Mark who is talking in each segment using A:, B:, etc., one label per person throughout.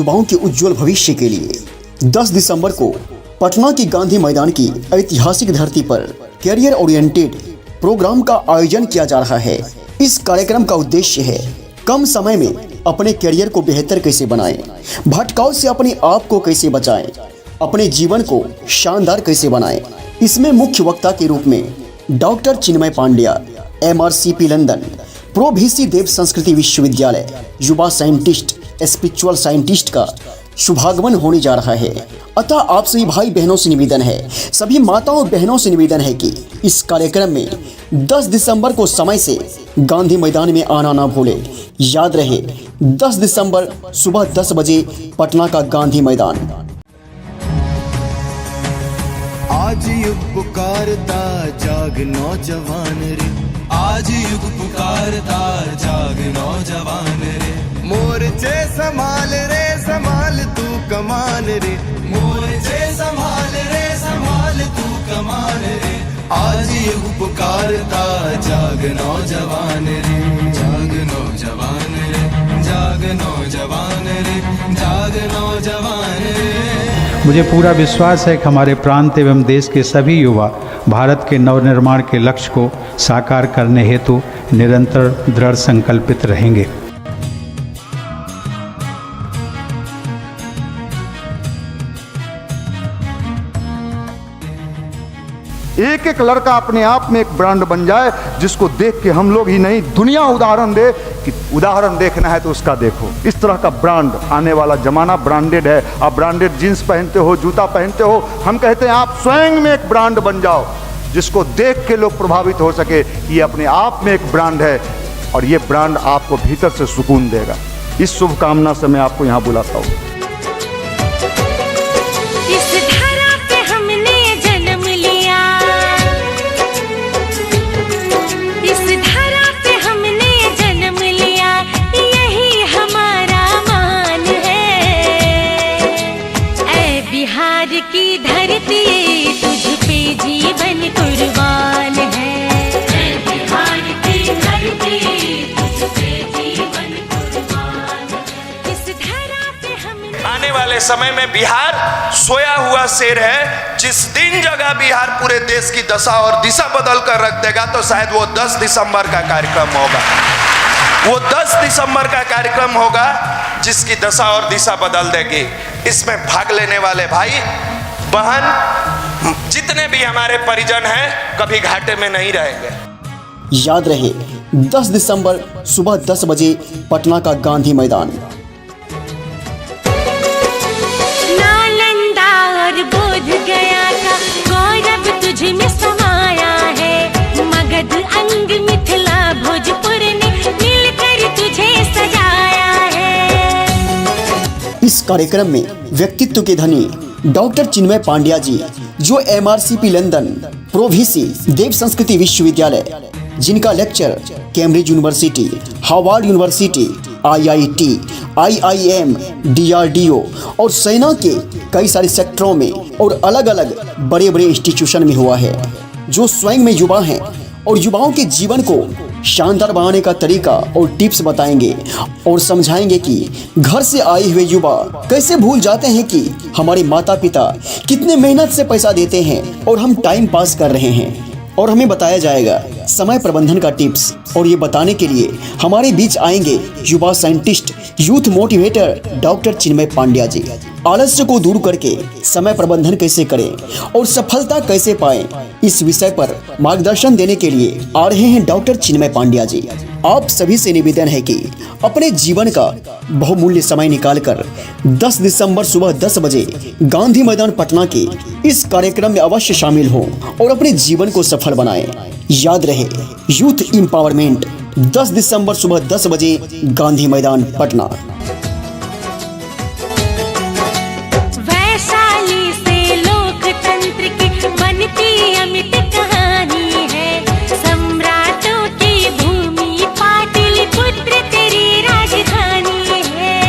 A: युवाओं के उज्जवल भविष्य के लिए 10 दिसंबर को पटना की गांधी मैदान की ऐतिहासिक धरती पर कैरियर ओरिएंटेड प्रोग्राम का आयोजन किया जा रहा है। इस कार्यक्रम का उद्देश्य है कम समय में अपने कैरियर को बेहतर कैसे बनाएं, भटकाव से अपने आप को कैसे बचाएं, अपने जीवन को शानदार कैसे बनाएं। इसमें मुख्य वक्ता के रूप में doctor Chinmay Pandya, MRCP London, pro VC Dev Sanskriti Vishwavidyalaya, युवा साइंटिस्ट, स्पिरिचुअल साइंटिस्ट का शुभागमन होने जा रहा है। अतः आप सभी भाई बहनों से निवेदन है, सभी माताओं और बहनों से निवेदन है कि इस कार्यक्रम में 10 दिसंबर को समय से गांधी मैदान में आना ना भूले। याद रहे 10 दिसंबर सुबह 10 बजे पटना का गांधी मैदान।
B: आज युग पुकारता जाग नौजवान रे,
C: आज युग पुकारता जाग नौजवान रे,
B: मोर्चे संभाल रे संभाल तू कमान रे,
C: मोर्चे संभाल रे संभाल तू कमान रे।
B: आज युग पुकारता जाग नौजवान रे,
C: जाग नौजवान रे, जाग नौजवान रे, जाग नौजवान रे।
D: मुझे पूरा विश्वास है कि हमारे प्रांत एवं देश के सभी युवा भारत के नवनिर्माण के लक्ष्य को साकार करने हेतु निरंतर दृढ़ संकल्पित रहेंगे।
E: एक एक लड़का अपने आप में एक ब्रांड बन जाए, जिसको देख के हम लोग ही नहीं दुनिया उदाहरण दे कि उदाहरण देखना है तो उसका देखो। इस तरह का ब्रांड, आने वाला जमाना ब्रांडेड है। आप ब्रांडेड जींस पहनते हो, जूता पहनते हो, हम कहते हैं आप स्वयं में एक ब्रांड बन जाओ, जिसको देख के लोग प्रभावित हो सके कि ये अपने आप में एक ब्रांड है और ये ब्रांड आपको भीतर से सुकून देगा। इस शुभकामना से मैं आपको यहाँ बुलाता हूँ।
F: की धरती तुझ पे जीवन कुर्बान है, बिहार की धरती तुझ पे जीवन कुर्बान है। इस धरा पे हम
G: आने वाले समय में बिहार सोया हुआ शेर है। जिस दिन जगह बिहार पूरे देश की दशा और दिशा बदल कर रख देगा तो शायद वो 10 दिसंबर का कार्यक्रम होगा। वो 10 दिसंबर का कार्यक्रम होगा जिसकी दशा और दिशा बदल देगी। इसमें भाग लेने वाले भाई बहन जितने भी हमारे परिजन हैं कभी घाटे में नहीं रहेंगे।
A: याद रहे 10 दिसंबर सुबह 10 बजे पटना का गांधी मैदान।
F: नालंदा और बोध गया का गौरव तुझ में समाया है, मगध अंग मिथिला भोजपुर ने मिलकर तुझे सजाया है।
A: इस कार्यक्रम में व्यक्तित्व के धनी डॉक्टर चिन्मय पांड्या जी, जो MRCP London, pro VC Dev Sanskriti विश्वविद्यालय, जिनका lecture Cambridge university, Harvard university, IIT, IIM, DRDO और सेना के कई सारे सेक्टरों में और अलग अलग बड़े बड़े इंस्टीट्यूशन में हुआ है, जो स्वयं में युवा हैं और युवाओं के जीवन को शानदार बनाने का तरीका और टिप्स बताएंगे और समझाएंगे कि घर से आए हुए युवा कैसे भूल जाते हैं कि हमारे माता पिता कितने मेहनत से पैसा देते हैं और हम टाइम पास कर रहे हैं। और हमें बताया जाएगा समय प्रबंधन का टिप्स, और ये बताने के लिए हमारे बीच आएंगे युवा scientist, youth motivator doctor Chinmay Pandya जी। आलस्य को दूर करके समय प्रबंधन कैसे करें और सफलता कैसे पाएं, इस विषय पर मार्गदर्शन देने के लिए आ रहे हैं डॉक्टर चिन्मय पांड्या जी। आप सभी से निवेदन है कि अपने जीवन का बहुमूल्य समय निकालकर 10 दिसंबर सुबह 10 बजे गांधी मैदान पटना के इस कार्यक्रम में अवश्य शामिल हों और अपने जीवन को सफल बनाएं। याद रहे यूथ एम्पावरमेंट 10 दिसंबर सुबह 10 बजे गांधी मैदान पटना।
F: वैशाली से लोकतंत्र की बनती अमित कहानी है, सम्राटों की भूमि पाटलिपुत्र तेरी राजधानी है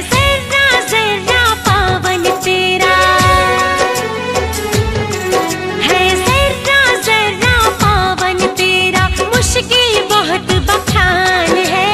F: जर्रा जर्रा पावन तेरा, है जर्रा जर्रा पावन तेरा, मुश्किल बहुत बखान है।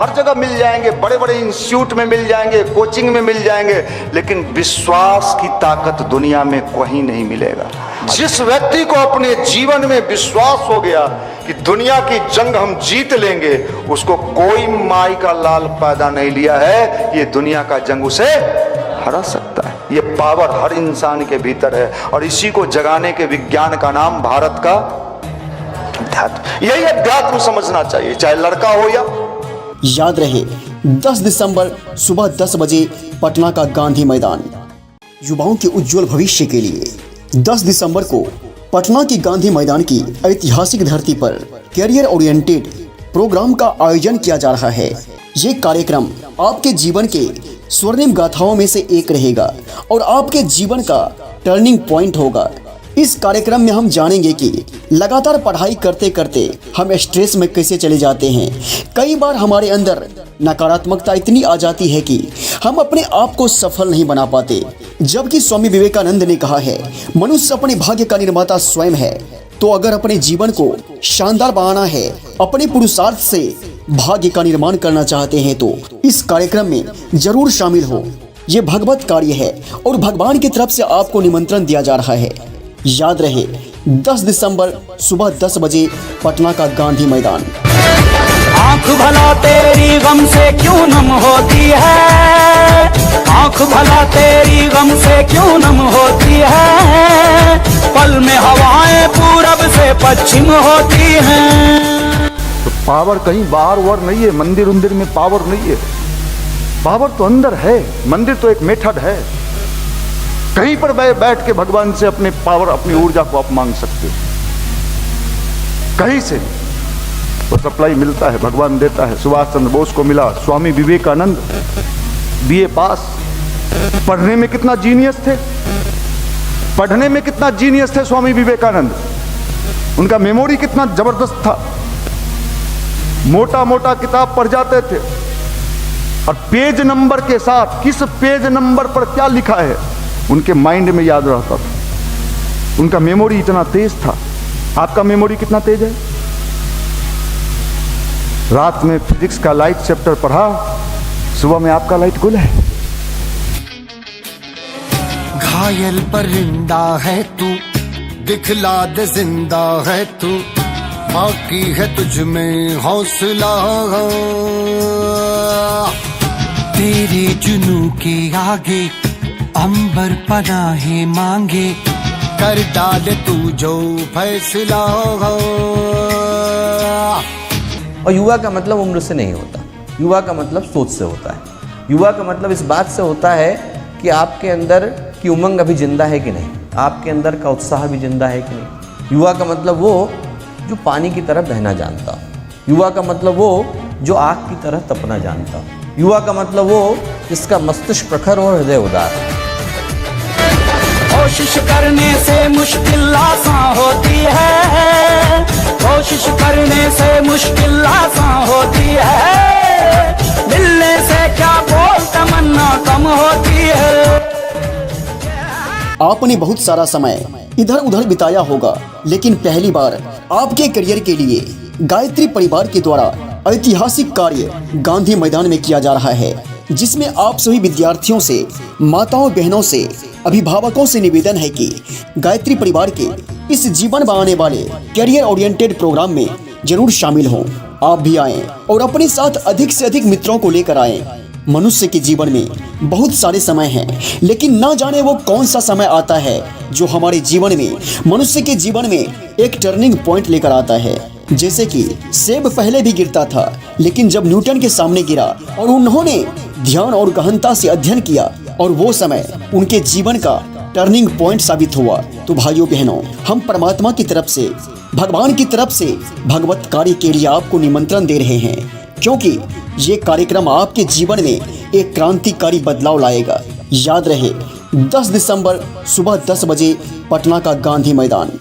E: हर जगह मिल जाएंगे, बड़े बड़े इंस्टीट्यूट में मिल जाएंगे, कोचिंग में मिल जाएंगे, लेकिन विश्वास की ताकत दुनिया में कहीं नहीं मिलेगा। जिस व्यक्ति को अपने जीवन में विश्वास हो गया कि दुनिया की जंग हम जीत लेंगे, उसको कोई माई का लाल पैदा नहीं लिया है, ये दुनिया का जंग उसे हरा सकता है। ये पावर हर इंसान के भीतर है और इसी को जगाने के विज्ञान का नाम भारत का अध्यात्म। यही अध्यात्म समझना चाहिए, चाहे लड़का हो या।
A: याद रहे 10 दिसंबर सुबह 10 बजे पटना का गांधी मैदान। युवाओं के उज्जवल भविष्य के लिए 10 दिसंबर को पटना की गांधी मैदान की ऐतिहासिक धरती पर कैरियर ओरिएंटेड प्रोग्राम का आयोजन किया जा रहा है। ये कार्यक्रम आपके जीवन के स्वर्णिम गाथाओं में से एक रहेगा और आपके जीवन का टर्निंग पॉइंट होगा। इस कार्यक्रम में हम जानेंगे कि लगातार पढ़ाई करते करते हम स्ट्रेस में कैसे चले जाते हैं। कई बार हमारे अंदर नकारात्मकता इतनी आ जाती है कि हम अपने आप को सफल नहीं बना पाते, जबकि स्वामी विवेकानंद ने कहा है मनुष्य अपने भाग्य का निर्माता स्वयं है। तो अगर अपने जीवन को शानदार बनाना है, अपने पुरुषार्थ से भाग्य का निर्माण करना चाहते हैं, तो इस कार्यक्रम में जरूर शामिल हो। ये भगवत कार्य है और भगवान की तरफ से आपको निमंत्रण दिया जा रहा है। याद रहे 10 दिसंबर सुबह 10 बजे पटना का गांधी मैदान।
H: आँख भला तेरी गम से क्यों नम होती है, आँख भला तेरी गम से क्यों नम होती है, पल में हवाएं पूरब से पश्चिम होती हैं।
E: तो पावर कहीं बाहर वर नहीं है, मंदिर उंदिर में पावर नहीं है, पावर तो अंदर है। मंदिर तो एक मेथड है, कहीं पर बैठ के भगवान से अपने पावर, अपनी ऊर्जा को आप मांग सकते हो। कहीं से वो सप्लाई मिलता है, भगवान देता है। सुभाष चंद्र बोस को मिला, स्वामी विवेकानंद बीए पास। पढ़ने में कितना जीनियस थे, पढ़ने में कितना जीनियस थे स्वामी विवेकानंद। उनका मेमोरी कितना जबरदस्त था, मोटा मोटा किताब पढ़ जाते थे और पेज नंबर के साथ किस पेज नंबर पर क्या लिखा है उनके माइंड में याद रहता था। उनका मेमोरी इतना तेज था। आपका मेमोरी कितना तेज है? रात में फिजिक्स का लाइट चैप्टर पढ़ा, सुबह में आपका लाइट गुल है।
C: घायल परिंदा है तू, दिखला दे जिंदा है तू, बाकी है तुझ में हौसला। तेरे जुनू के आगे अंबर पनाहे मांगे, कर डाले तू जो फैसला।
I: और युवा का मतलब उम्र से नहीं होता, युवा का मतलब सोच से होता है। युवा का मतलब इस बात से होता है कि आपके अंदर की उमंग अभी जिंदा है कि नहीं, आपके अंदर का उत्साह भी जिंदा है कि नहीं। युवा का मतलब वो जो पानी की तरह बहना जानता हो। युवा का मतलब वो जो आग की तरह तपना जानता हो। युवा का मतलब वो जिसका मस्तिष्क प्रखर और हृदय उदार है।
H: कोशिश करने से मुश्किल आसान होती है, कोशिश करने से मुश्किल आसान होती है, मिलने से क्या बोल तमन्ना कम होती है।
A: आपने बहुत सारा समय इधर उधर बिताया होगा, लेकिन पहली बार आपके करियर के लिए गायत्री परिवार के द्वारा ऐतिहासिक कार्य गांधी मैदान में किया जा रहा है, जिसमें आप सभी विद्यार्थियों से, माताओं बहनों से, अभिभावकों से निवेदन है कि गायत्री परिवार के इस जीवन बनाने वाले कैरियर ओरिएंटेड प्रोग्राम में जरूर शामिल हों। आप भी आएं और अपने साथ अधिक से अधिक मित्रों को लेकर आएं। मनुष्य के जीवन में बहुत सारे समय हैं, लेकिन ना जाने वो कौन सा समय आता है जो हमारे जीवन में, मनुष्य के जीवन में एक टर्निंग पॉइंट लेकर आता है। जैसे कि सेब पहले भी गिरता था, लेकिन जब न्यूटन के सामने गिरा और उन्होंने ध्यान और गहनता से अध्ययन किया और वो समय उनके जीवन का टर्निंग पॉइंट साबित हुआ। तो भाइयों बहनों, हम परमात्मा की तरफ से, भगवान की तरफ से भगवत कार्य के लिए आपको निमंत्रण दे रहे हैं, क्योंकि ये कार्यक्रम आपके जीवन में एक क्रांतिकारी बदलाव लाएगा। याद रहे 10 दिसंबर सुबह 10 बजे पटना का गांधी मैदान।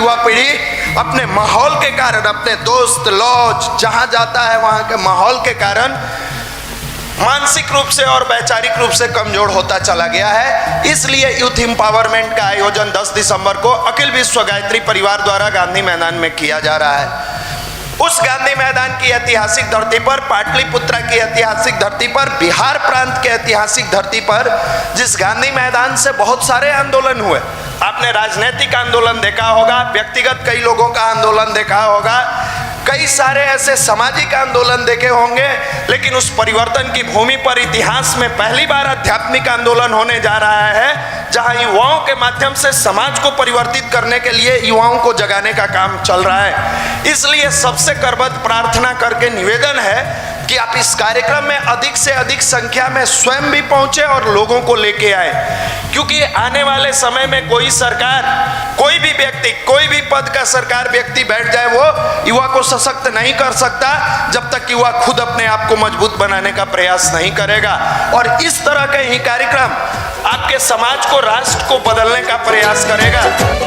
G: युवा पीढ़ी अपने माहौल के कारण, अपने दोस्त लॉज जहां जाता है वहां के माहौल के कारण मानसिक रूप से और वैचारिक रूप से कमजोर होता चला गया है। इसलिए यूथ एम्पावरमेंट का आयोजन 10 दिसंबर को अखिल विश्व गायत्री परिवार द्वारा गांधी मैदान में किया जा रहा है। उस गांधी मैदान की ऐतिहासिक धरती पर, पाटलिपुत्रा की ऐतिहासिक धरती पर, बिहार प्रांत के ऐतिहासिक धरती पर, जिस गांधी मैदान से बहुत सारे आंदोलन हुए, आपने राजनीतिक आंदोलन देखा होगा, व्यक्तिगत कई लोगों का आंदोलन देखा होगा, कई सारे ऐसे सामाजिक आंदोलन देखे होंगे, लेकिन उस परिवर्तन की भूमि पर इतिहास में पहली बार आध्यात्मिक आंदोलन होने जा रहा है, जहां युवाओं के माध्यम से समाज को परिवर्तित करने के लिए युवाओं को जगाने का काम चल रहा है। इसलिए सबसे करबद्ध प्रार्थना करके निवेदन है कि आप इस कार्यक्रम में अधिक से अधिक संख्या में स्वयं भी पहुंचे और लोगों को लेके आए, क्योंकि आने वाले समय में कोई सरकार, कोई भी व्यक्ति, कोई भी पद का सरकार व्यक्ति बैठ जाए, वो युवा को सशक्त नहीं कर सकता जब तक युवा खुद अपने आप को मजबूत बनाने का प्रयास नहीं करेगा। और इस तरह के ही कार्यक्रम आपके समाज को, राष्ट्र को बदलने का प्रयास करेगा।